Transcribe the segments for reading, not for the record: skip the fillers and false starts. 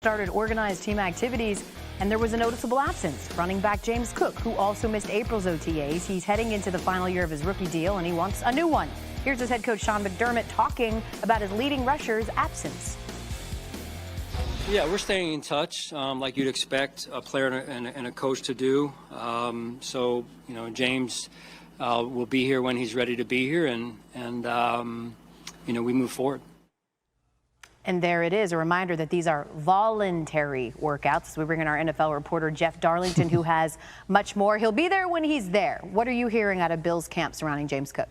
started organized team activities, and there was a noticeable absence. Running back James Cook, who also missed April's OTAs. He's heading into the final year of his rookie deal, and he wants a new one. Here's his head coach, Sean McDermott, talking about his leading rusher's absence. Yeah, we're staying in touch, like you'd expect a player and a coach to do. So, you know, James will be here when he's ready to be here, and you know, we move forward. And there it is, a reminder that these are voluntary workouts. We bring in our NFL reporter, Jeff Darlington, who has much more. He'll be there when he's there. What are you hearing out of Bills camp surrounding James Cook?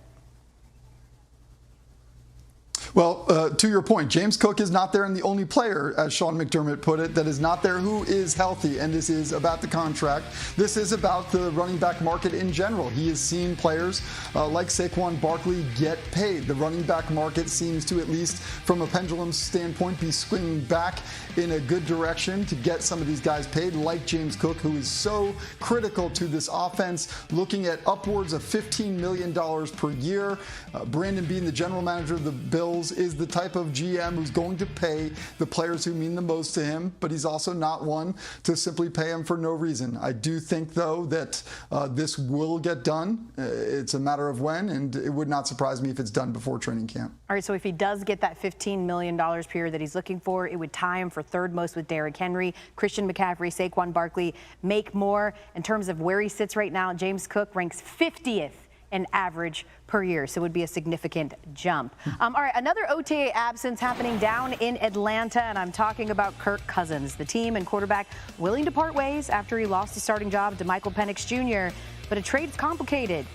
Well, to your point, James Cook is not there, and the only player, as Sean McDermott put it, that is not there who is healthy. And this is about the contract. This is about the running back market in general. He has seen players like Saquon Barkley get paid. The running back market seems to, at least from a pendulum standpoint, be swinging back in a good direction to get some of these guys paid, like James Cook, who is so critical to this offense, looking at upwards of $15 million per year. Brandon Beane, the general manager of the Bills, is the type of GM who's going to pay the players who mean the most to him, but he's also not one to simply pay him for no reason. I do think, though, that this will get done. It's a matter of when, and it would not surprise me if it's done before training camp. All right, so if he does get that $15 million per year that he's looking for, it would tie him for third most with Derrick Henry. Christian McCaffrey, Saquon Barkley make more. In terms of where he sits right now, James Cook ranks 50th in average per year, so it would be a significant jump. All right, another OTA absence happening down in Atlanta, and I'm talking about Kirk Cousins. The team and quarterback willing to part ways after he lost his starting job to Michael Penix Jr., but a trade's complicated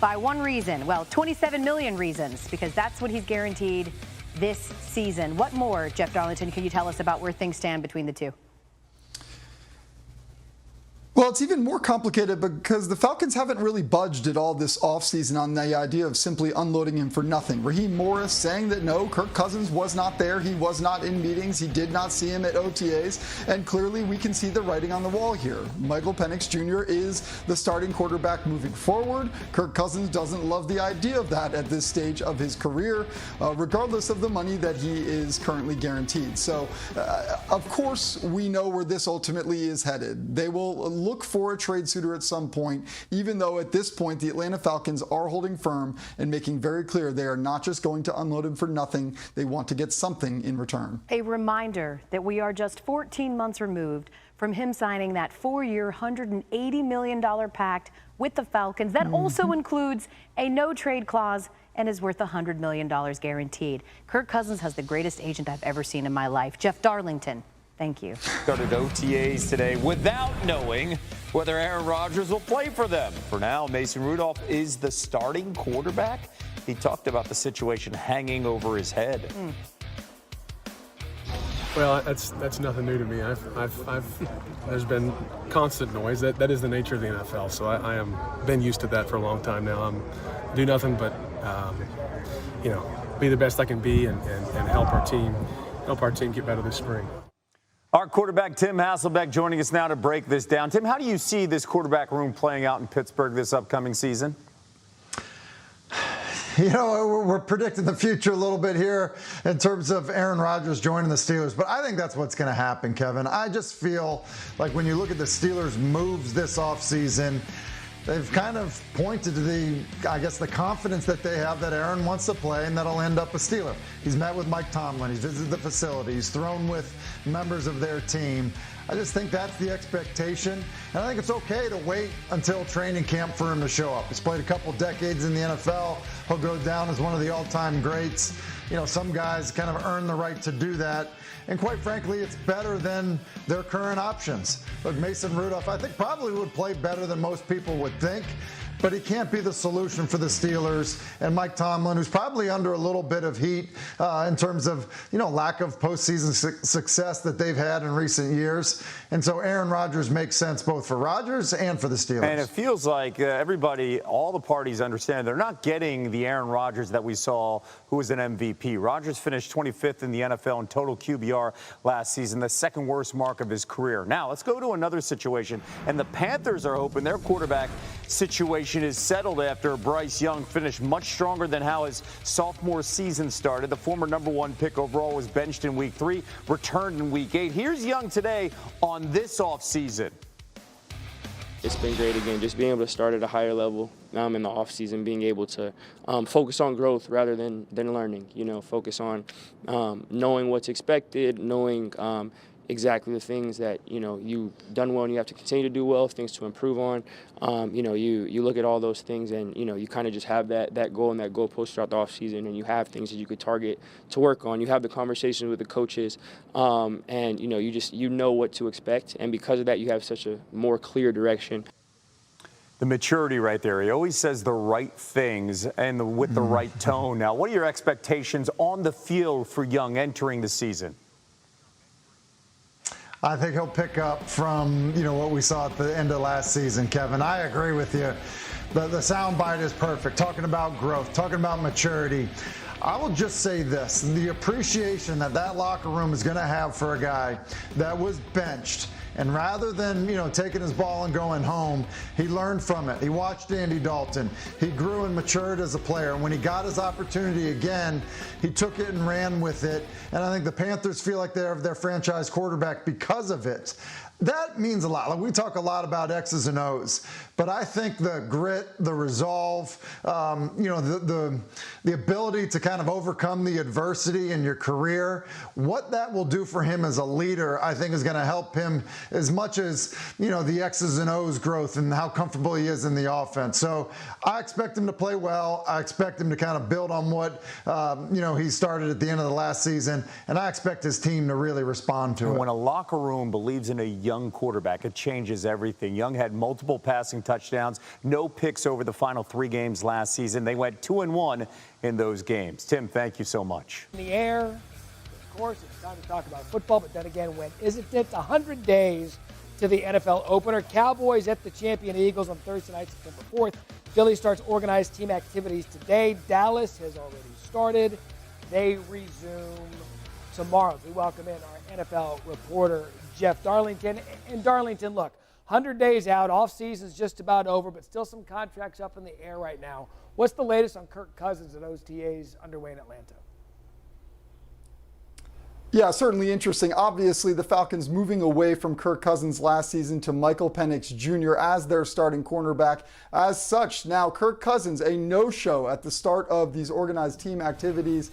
by one reason. Well, 27 million reasons, because that's what he's guaranteed this season. What more, Jeff Darlington, can you tell us about where things stand between the two? Well, it's even more complicated because the Falcons haven't really budged at all this offseason on the idea of simply unloading him for nothing. Raheem Morris saying that no, Kirk Cousins was not there. He was not in meetings. He did not see him at OTAs. And clearly we can see the writing on the wall here. Michael Penix Jr. is the starting quarterback moving forward. Kirk Cousins doesn't love the idea of that at this stage of his career, regardless of the money that he is currently guaranteed. So, of course, we know where this ultimately is headed. They will look for a trade suitor at some point, even though at this point the Atlanta Falcons are holding firm and making very clear they are not just going to unload him for nothing. They want to get something in return. A reminder that we are just 14 months removed from him signing that 4-year, $180 million pact with the Falcons. That also includes a no-trade clause and is worth $100 million guaranteed. Kirk Cousins has the greatest agent I've ever seen in my life. Jeff Darlington, thank you. Started OTAs today without knowing whether Aaron Rodgers will play for them. For now, Mason Rudolph is the starting quarterback. He talked about the situation hanging over his head. Well, that's nothing new to me. There's been constant noise. That is the nature of the NFL. So I am been used to that for a long time now. Do nothing but be the best I can be and help our team get better this spring. Our quarterback, Tim Hasselbeck, joining us now to break this down. Tim, how do you see this quarterback room playing out in Pittsburgh this upcoming season? You know, we're predicting the future a little bit here in terms of Aaron Rodgers joining the Steelers, but I think that's what's going to happen, Kevin. I just feel like when you look at the Steelers' moves this offseason, they've kind of pointed to the confidence that they have that Aaron wants to play and that'll end up a Steeler. He's met with Mike Tomlin. He's visited the facility. He's thrown with members of their team. I just think that's the expectation. And I think it's okay to wait until training camp for him to show up. He's played a couple decades in the NFL. He'll go down as one of the all-time greats. You know, some guys kind of earn the right to do that. And quite frankly, it's better than their current options. Look, Mason Rudolph, I think probably would play better than most people would think. But he can't be the solution for the Steelers. And Mike Tomlin, who's probably under a little bit of heat in terms of, lack of postseason success that they've had in recent years. And so Aaron Rodgers makes sense both for Rodgers and for the Steelers. And it feels like everybody, all the parties understand they're not getting the Aaron Rodgers that we saw who was an MVP. Rodgers finished 25th in the NFL in total QBR last season, the second worst mark of his career. Now, let's go to another situation, and the Panthers are hoping their quarterback situation is settled after Bryce Young finished much stronger than how his sophomore season started. The former #1 pick overall was benched in Week 3, returned in Week 8. Here's Young today on this offseason. It's been great again, just being able to start at a higher level now in the offseason, being able to focus on growth rather than learning, focus on knowing what's expected, knowing exactly the things that, you've done well and you have to continue to do well, things to improve on. You look at all those things and, you kind of just have that goal and that goalpost throughout the offseason, and you have things that you could target to work on. You have the conversations with the coaches, and, you know what to expect. And because of that, you have such a more clear direction. The maturity right there. He always says the right things and with the right tone. Now, what are your expectations on the field for Young entering the season? I think he'll pick up from, what we saw at the end of last season, Kevin. I agree with you. The soundbite is perfect. Talking about growth, talking about maturity. I will just say this, the appreciation that locker room is going to have for a guy that was benched. And rather than, taking his ball and going home, he learned from it. He watched Andy Dalton. He grew and matured as a player. And when he got his opportunity again, he took it and ran with it. And I think the Panthers feel like they have their franchise quarterback because of it. That means a lot. Like, we talk a lot about X's and O's, but I think the grit, the resolve, the ability to kind of overcome the adversity in your career, what that will do for him as a leader, I think is going to help him as much as, the X's and O's growth and how comfortable he is in the offense. So I expect him to play well. I expect him to kind of build on what, he started at the end of the last season, and I expect his team to really respond to it. When a locker room believes in a young quarterback, it changes everything. Young had multiple passing touchdowns, no picks over the final 3 games last season. They went 2-1 in those games. Tim, thank you so much. In the air, of course, it's time to talk about football, but then again, when isn't it? 100 days to the NFL opener. Cowboys at the champion Eagles on Thursday night, September 4th. Philly starts organized team activities today. Dallas has already started. They resume tomorrow. We welcome in our NFL reporter, Jeff Darlington. And Darlington, look, 100 days out, off-season's just about over, but still some contracts up in the air right now. What's the latest on Kirk Cousins and OTAs underway in Atlanta? Yeah, certainly interesting. Obviously, the Falcons moving away from Kirk Cousins last season to Michael Penix Jr. as their starting cornerback. As such, now Kirk Cousins, a no-show at the start of these organized team activities.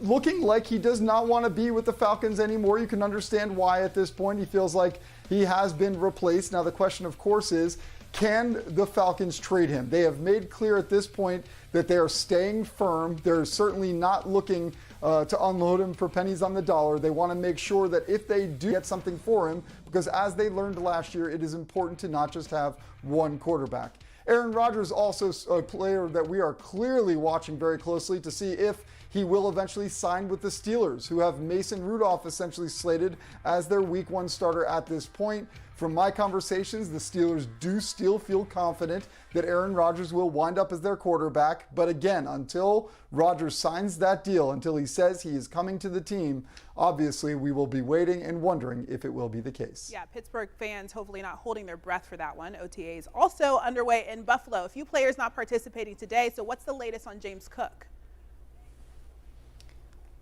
Looking like he does not want to be with the Falcons anymore. You can understand why at this point. He feels like he has been replaced. Now the question, of course, is can the Falcons trade him? They have made clear at this point that they are staying firm. They're certainly not looking to unload him for pennies on the dollar. They want to make sure that if they do get something for him, because as they learned last year, it is important to not just have one quarterback. Aaron Rodgers also a player that we are clearly watching very closely to see if he will eventually sign with the Steelers, who have Mason Rudolph essentially slated as their Week 1 starter at this point. From my conversations, the Steelers do still feel confident that Aaron Rodgers will wind up as their quarterback. But again, until Rodgers signs that deal, until he says he is coming to the team, obviously we will be waiting and wondering if it will be the case. Yeah, Pittsburgh fans hopefully not holding their breath for that one. OTAs also underway in Buffalo. A few players not participating today. So what's the latest on James Cook?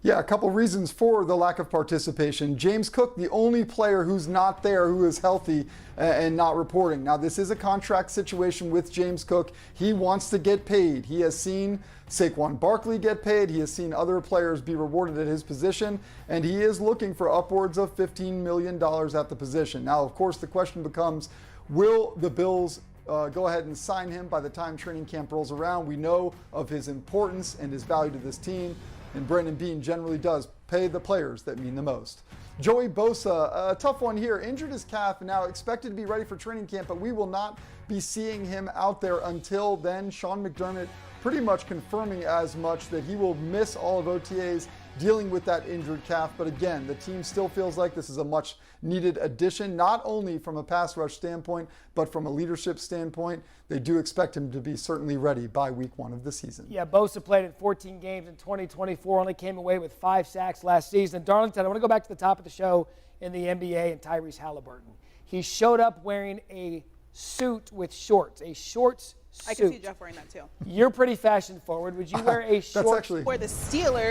Yeah, a couple reasons for the lack of participation. James Cook, the only player who's not there, who is healthy and not reporting. Now, this is a contract situation with James Cook. He wants to get paid. He has seen Saquon Barkley get paid. He has seen other players be rewarded at his position, and he is looking for upwards of $15 million at the position. Now, of course, the question becomes, will the Bills go ahead and sign him by the time training camp rolls around? We know of his importance and his value to this team. And Brandon Beane generally does pay the players that mean the most. Joey Bosa, a tough one here, injured his calf and now expected to be ready for training camp, but we will not be seeing him out there until then. Sean McDermott pretty much confirming as much, that he will miss all of OTAs dealing with that injured calf. But again, the team still feels like this is a much needed addition, not only from a pass rush standpoint, but from a leadership standpoint. They do expect him to be certainly ready by week 1 of the season. Yeah, Bosa played in 14 games in 2024, only came away with 5 sacks last season. Darlington, I want to go back to the top of the show in the NBA and Tyrese Halliburton. He showed up wearing a suit with shorts, a shorts suit. I can see Jeff wearing that too. You're pretty fashion forward. Would you wear a short? That's actually For the Steelers.